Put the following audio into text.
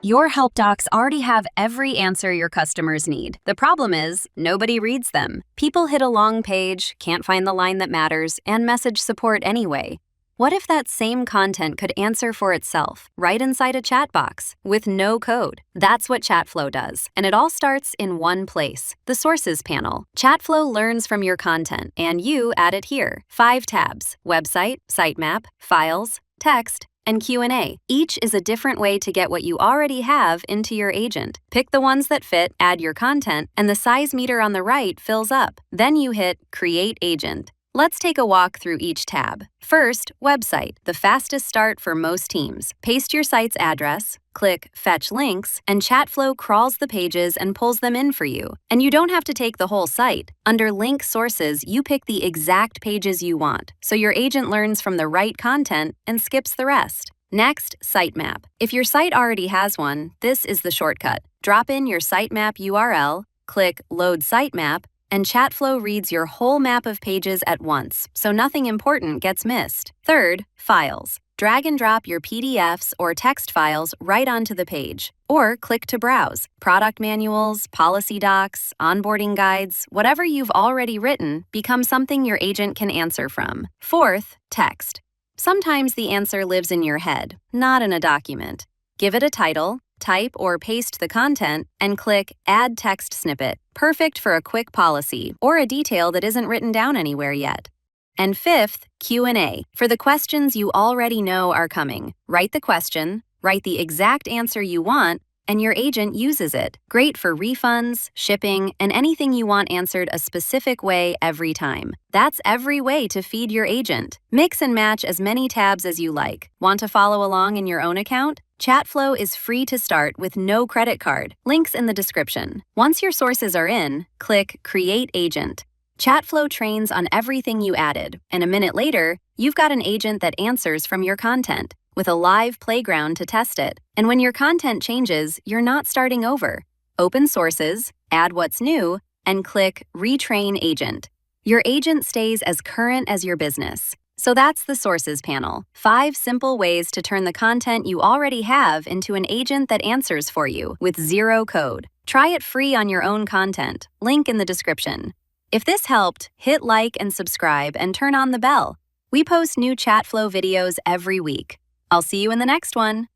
Your help docs already have every answer your customers need. The problem is, nobody reads them. People hit a long page, can't find the line that matters, and message support anyway. What if that same content could answer for itself, right inside a chat box, with no code? That's what ChatFlow does, and it all starts in one place, the Sources panel. ChatFlow learns from your content, and you add it here. 5 tabs: Website, Sitemap, Files, Text, and Q&A. Each is a different way to get what you already have into your agent. Pick the ones that fit, add your content, and the size meter on the right fills up. Then you hit Create Agent. Let's take a walk through each tab. First, Website, the fastest start for most teams. Paste your site's address, click Fetch Links, and ChatFlow crawls the pages and pulls them in for you. And you don't have to take the whole site. Under Link Sources, you pick the exact pages you want, so your agent learns from the right content and skips the rest. Next, Sitemap. If your site already has one, this is the shortcut. Drop in your sitemap URL, click Load Sitemap, and ChatFlow reads your whole map of pages at once, so nothing important gets missed. Third, Files. Drag and drop your PDFs or text files right onto the page, or click to browse. Product manuals, policy docs, onboarding guides, whatever you've already written becomes something your agent can answer from. Fourth, Text. Sometimes the answer lives in your head, not in a document. Give it a title, type or paste the content, and click Add Text Snippet. Perfect for a quick policy or a detail that isn't written down anywhere yet. And fifth, Q&A. For the questions you already know are coming, write the question, write the exact answer you want, and your agent uses it. Great for refunds, shipping, and anything you want answered a specific way every time. That's every way to feed your agent. Mix and match as many tabs as you like. Want to follow along in your own account? ChatFlow is free to start with no credit card. Links in the description. Once your sources are in, click Create Agent. ChatFlow trains on everything you added, and a minute later, you've got an agent that answers from your content, with a live playground to test it. And when your content changes, you're not starting over. Open Sources, add what's new, and click Retrain Agent. Your agent stays as current as your business. So that's the Sources panel. 5 simple ways to turn the content you already have into an agent that answers for you with zero code. Try it free on your own content. Link in the description. If this helped, hit like and subscribe and turn on the bell. We post new ChatFlow videos every week. I'll see you in the next one.